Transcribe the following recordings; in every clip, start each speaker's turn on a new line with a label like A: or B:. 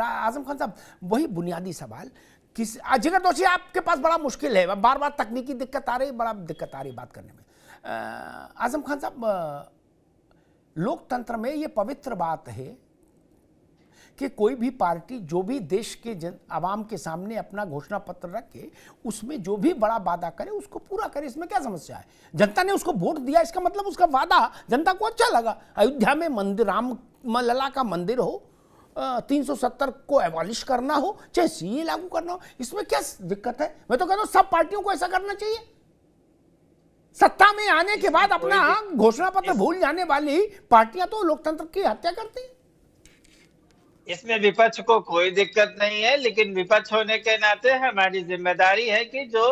A: आजम खान साहब, वही बुनियादी सवाल, किस जिगर दोषी आपके पास बड़ा मुश्किल है, बार बार तकनीकी दिक्कत आ रही, बड़ा दिक्कत आ रही बात करने में। आजम खान साहब, लोकतंत्र में ये पवित्र बात है कि कोई भी पार्टी जो भी देश के आवाम के सामने अपना घोषणा पत्र रखे, उसमें जो भी बड़ा वादा करे उसको पूरा करे, इसमें क्या समस्या है? जनता ने उसको वोट दिया, इसका मतलब उसका वादा जनता को अच्छा लगा। अयोध्या में मंदिर, राम लला का मंदिर हो, 370 को एबॉलिश करना हो, चाहे सीए लागू करना हो, इसमें क्या दिक्कत है? मैं तो कहता हूं सब पार्टियों को ऐसा करना चाहिए। सत्ता में आने के बाद अपना घोषणा पत्र भूल जाने वाली पार्टियां तो लोकतंत्र की हत्या करती हैं।
B: इसमें विपक्ष को कोई दिक्कत नहीं है, लेकिन विपक्ष होने के नाते हमारी जिम्मेदारी है कि जो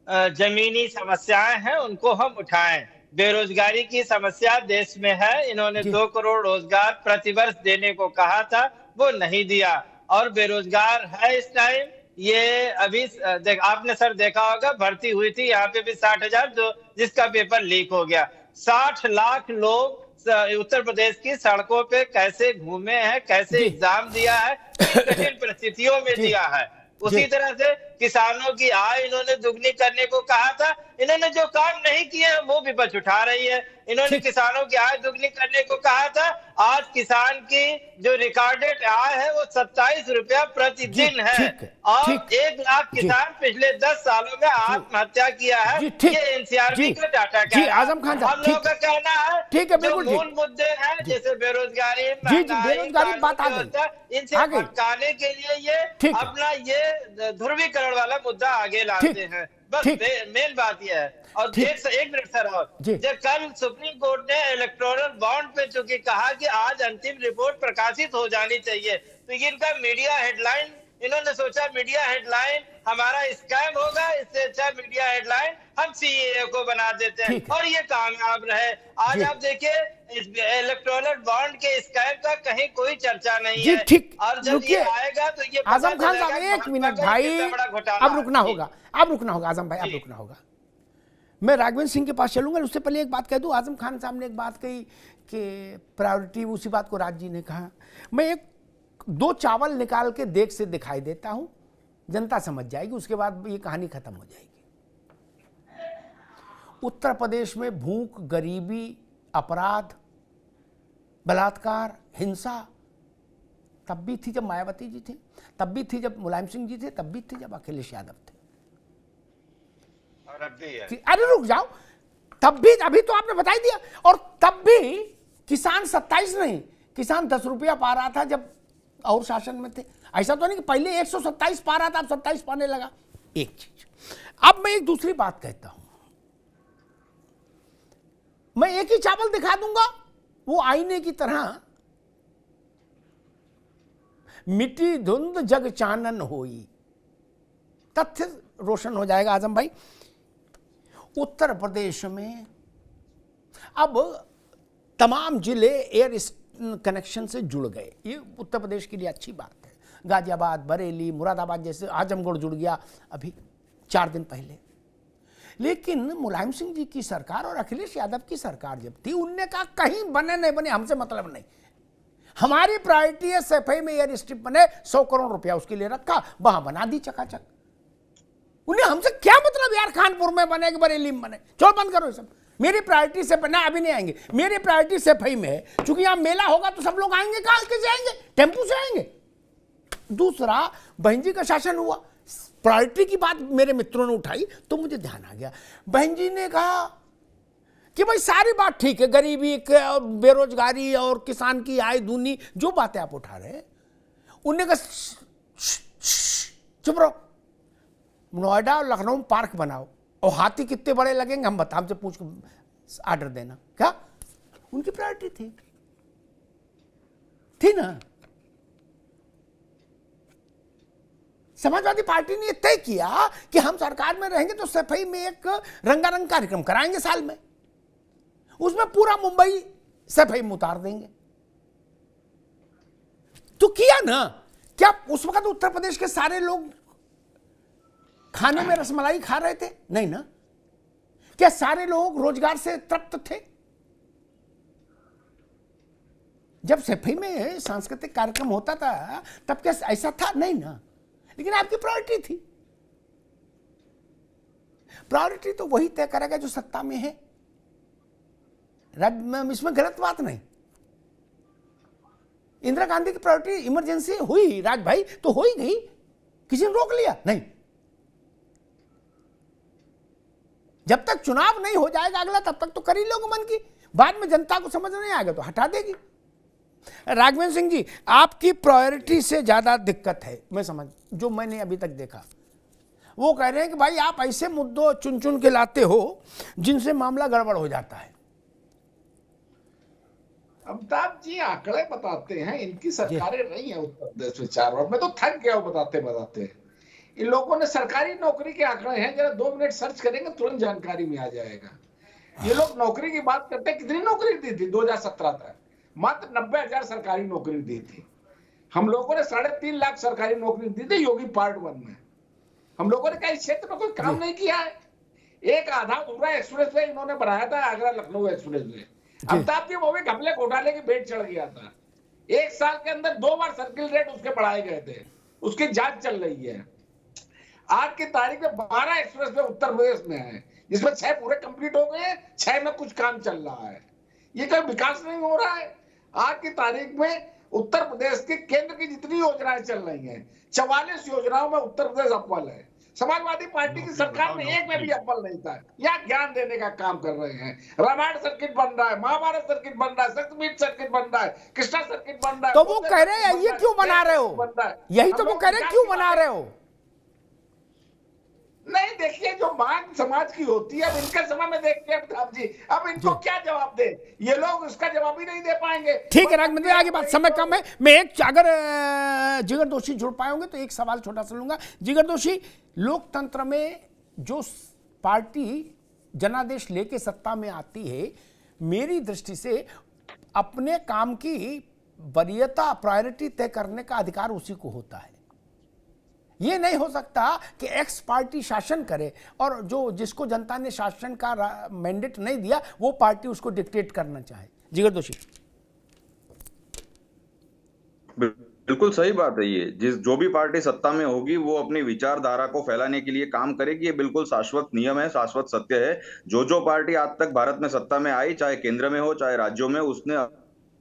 B: जमीनी समस्याएं हैं उनको हम उठाएं। बेरोजगारी की समस्या देश में है, इन्होंने 2 करोड़ रोजगार प्रतिवर्ष देने को कहा था, वो नहीं दिया, और बेरोजगार है इस टाइम। ये अभी आपने सर देखा होगा, भर्ती हुई थी यहाँ पे भी 60,000, जो जिसका पेपर लीक हो गया। 60 लाख लोग उत्तर प्रदेश की सड़कों पे कैसे घूमे हैं, कैसे एग्जाम दिया है, कठिन परिस्थितियों में दिया है। उसी तरह से किसानों की आय इन्होंने दुगनी करने को कहा था, इन्होंने जो काम नहीं किए वो विपक्ष उठा रही है। इन्होंने किसानों की आय दुगनी करने को कहा था, आज किसान की जो रिकॉर्डेड आय है वो 27 रुपया प्रतिदिन है, और 1 लाख किसान पिछले 10 सालों में आत्महत्या किया है। ये एनसीआरबी का डाटा कह रहा है। हम लोगों का कहना है जो मूल मुद्दे हैं जैसे बेरोजगारी, इनसे भटकाने के लिए ये अपना ये ध्रुवीकरण वाला मुद्दा आगे लाते हैं। बस मेन बात यह है। और एक मिनट सर, और जब कल सुप्रीम कोर्ट ने इलेक्टोरल बॉन्ड पे चूंकि कहा कि आज अंतिम रिपोर्ट प्रकाशित हो जानी चाहिए, तो इनका मीडिया हेडलाइन, इन्होंने सोचा मीडिया हेडलाइन हमारा स्कैम होगा, इससे अच्छा मीडिया हेडलाइन हम सीएए को बना देते हैं, और ये कामयाब रहे। आज आप देखिए इलेक्टोरल बॉन्ड के स्कैम का कहीं कोई चर्चा नहीं है। और जब ये आएगा तो ये
A: आजम खान साहब, 1 मिनट भाई, अब रुकना होगा, आजम भाई, अब रुकना होगा। मैं राघवेंद्र सिंह के पास चलूंगा, उससे पहले एक बात कह दूं। आजम खान साहब ने एक बात कही कि प्रायोरिटी, उसी बात को राज जी ने कहा। मैं 2 चावल निकाल के देख से दिखाई देता हूं, जनता समझ जाएगी, उसके बाद ये कहानी खत्म हो जाएगी। उत्तर प्रदेश में भूख, गरीबी, अपराध, बलात्कार, हिंसा तब भी थी जब मायावती जी थे, तब भी थी जब मुलायम सिंह जी थे, तब भी थी जब अखिलेश यादव थे,
B: और अब भी है।
A: अरे रुक जाओ, तब भी, अभी तो आपने बता ही दिया। और तब भी किसान 27 नहीं, किसान 10 रुपया पा रहा था जब और शासन में थे। ऐसा तो नहीं कि पहले 127 पा रहा था, अब 27 पाने लगा। एक चीज। अब मैं एक दूसरी बात कहता हूं, मैं एक ही चावल दिखा दूंगा, वो आईने की तरह मिट्टी धुंध जग चानन होई, तथ्य रोशन हो जाएगा। आजम भाई, उत्तर प्रदेश में अब तमाम जिले एयर कनेक्शन से जुड़ गए, ये उत्तर प्रदेश के लिए अच्छी बात है। गाजियाबाद, बरेली, मुरादाबाद जैसे, आजमगढ़ जुड़ गया अभी 4 दिन पहले। लेकिन मुलायम सिंह जी की सरकार और अखिलेश यादव की सरकार जब थी, उनने कहा कहीं बने नहीं बने हमसे मतलब नहीं, हमारी प्रायोरिटी है सफाई में एयर स्ट्रिप बने, 100 करोड़ रुपया उसके लिए रखा, वहां बना दी चकाचक। उन्हें हमसे क्या मतलब यार, कानपुर में बने कि बरेली में बने, चलो बंद करो ये सब। मेरी प्रायोरिटी से ना, अभी नहीं आएंगे, मेरी प्रायोरिटी सफाई में है, क्योंकि यहां मेला होगा तो सब लोग आएंगे, कहां कैसे आएंगे, टेम्पू से आएंगे। दूसरा, बहन जी का शासन हुआ, प्रायोरिटी की बात मेरे मित्रों ने उठाई तो मुझे ध्यान आ गया। बहन जी ने कहा कि भाई सारी बात ठीक है, गरीबी, बेरोजगारी और किसान की आय दूनी, जो बातें आप उठा रहे हैं, उन्होंने कहा चुप रहो, नोएडा और लखनऊ में पार्क बनाओ, और हाथी कितने बड़े लगेंगे हम बता, हमसे पूछ के आर्डर देना। क्या उनकी प्रायोरिटी थी ना? समाजवादी पार्टी ने तय किया कि हम सरकार में रहेंगे तो सफाई में एक रंगारंग कार्यक्रम कराएंगे साल में, उसमें पूरा मुंबई सफाई में उतार देंगे। तो किया ना? क्या उस वक्त उत्तर प्रदेश के सारे लोग खाने में रसमलाई खा रहे थे? नहीं ना। क्या सारे लोग रोजगार से तृप्त थे? जब सफाई में सांस्कृतिक कार्यक्रम होता था तब क्या ऐसा था? नहीं ना। लेकिन आपकी प्रायोरिटी थी। प्रायोरिटी तो वही तय करेगा जो सत्ता में है। इसमें गलत बात नहीं। इंदिरा गांधी की प्रायोरिटी इमरजेंसी हुई राज भाई, तो हो ही गई। किसी ने रोक लिया? नहीं। जब तक चुनाव नहीं हो जाएगा अगला, तब तक तो कर ही लोगे मन की। बाद में जनता को समझ नहीं आएगा तो हटा देगी। राघवेंद्र सिंह जी, आपकी प्रायोरिटी से ज्यादा दिक्कत है, मैं समझ, जो मैंने अभी तक देखा। वो कह रहे हैं कि भाई आप ऐसे मुद्दों चुन चुन के लाते हो जिनसे मामला गड़बड़ हो जाता है।
C: अमिताभ जी आंकड़े बताते हैं, इनकी सरकारें रही हैं उत्तर प्रदेश में 4 बार। मैं तो थक गया हूं बताते बताते। इन लोगों ने सरकारी नौकरी के आंकड़े हैं, जरा 2 मिनट सर्च करेंगे तुरंत जानकारी में आ जाएगा। ये लोग नौकरी की बात करते हैं, कितनी नौकरी दी थी 2017 तक? मात्र 90,000 सरकारी नौकरी दी थी। हम लोगों ने 3.5 लाख सरकारी नौकरी दी थी योगी पार्ट 1 में। हम लोगों ने कहीं क्षेत्र में कोई काम नहीं किया है। एक आधा पूरा एक्सप्रेस वे इन्होंने बनाया था, आगरा लखनऊ एक्सप्रेस वे। अमिताभ जी वो भी घपले घोटाले की भेंट चढ़ गया था। 1 साल के अंदर 2 बार सर्किल रेट उसके बढ़ाए गए थे, उसकी जांच चल रही है। आज की तारीख में 12 एक्सप्रेस वे उत्तर प्रदेश में है, जिसमें 6 पूरे कंप्लीट हो गए, 6 में कुछ काम चल रहा है। ये कोई विकास नहीं हो रहा है। आज की तारीख में उत्तर प्रदेश की केंद्र की जितनी योजनाएं चल रही हैं, 44 योजनाओं में उत्तर प्रदेश अव्वल है। समाजवादी पार्टी की सरकार में एक में भी अव्वल नहीं था। या ज्ञान देने का काम कर रहे हैं। रामायण सर्किट बन रहा है, महाभारत सर्किट बन रहा है, शक्तिपीठ सर्किट बन रहा है, कृष्णा सर्किट बन रहा है।
A: तो वो कह रहे हैं ये क्यों बना रहे हो? यही तो वो कह रहे हैं, क्यों बना रहे हो?
C: नहीं, देखिए जो मांग समाज की होती है, अब इनके समय में देखते हैं अमिताभ जी, अब इनको क्या जवाब दे? ये लोग उसका जवाब ही नहीं दे पाएंगे।
A: ठीक है राघवेंद्र, आगे बात, समय कम है। मैं एक, अगर जिगर दोषी जुड़ पाएंगे तो एक सवाल छोटा सा लूंगा। जिगर दोषी, लोकतंत्र में जो पार्टी जनादेश लेके सत्ता में आती है, मेरी दृष्टि से अपने काम की वरीयता, प्रायोरिटी तय करने का अधिकार उसी को होता है। ये नहीं हो सकता कि एक्स पार्टी शासन करे और जो जिसको जनता ने शासन का मैंडेट नहीं दिया वो पार्टी उसको डिक्टेट करना चाहे। जिगर दोषी,
D: बिल्कुल सही बात है। ये जो भी पार्टी सत्ता में होगी वो अपनी विचारधारा को फैलाने के लिए काम करेगी। ये बिल्कुल शाश्वत नियम है, शाश्वत सत्य है। जो पार्टी आज तक भारत में सत्ता में आई, चाहे केंद्र में हो चाहे राज्यों में, उसने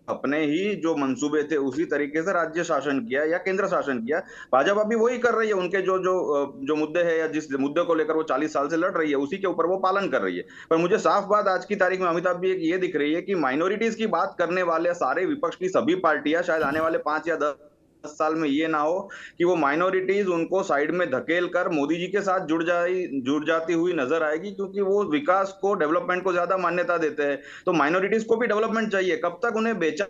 D: अपने ही जो मंसूबे थे उसी तरीके से राज्य शासन किया या केंद्र शासन किया। भाजपा भी वही कर रही है। उनके जो मुद्दे हैं या जिस मुद्दे को लेकर वो 40 साल से लड़ रही है, उसी के ऊपर वो पालन कर रही है। पर मुझे साफ बात आज की तारीख में अमिताभ जी ये दिख रही है कि माइनॉरिटीज की बात करने वाले सारे विपक्ष की सभी पार्टियां शायद आने वाले 5 या 10 साल में ये ना हो कि वो माइनॉरिटीज उनको साइड में धकेल कर मोदी जी के साथ जुड़ जाती हुई नजर आएगी, क्योंकि वो विकास को, डेवलपमेंट को ज्यादा मान्यता देते हैं। तो माइनॉरिटीज को भी डेवलपमेंट चाहिए। कब तक उन्हें बेचा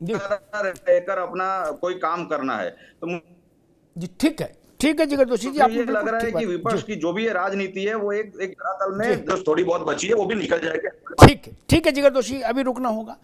D: रहकर अपना कोई काम करना है? तो
A: जी ठीक है, ठीक है जिगर दोषी जी,
D: आपको ये लग रहा है कि विपक्ष की जो भी ये राजनीति है वो एक धरातल में जो थोड़ी बहुत बची है वो भी निकल जाएगी।
A: ठीक है जिगर दोषी, अभी रुकना होगा।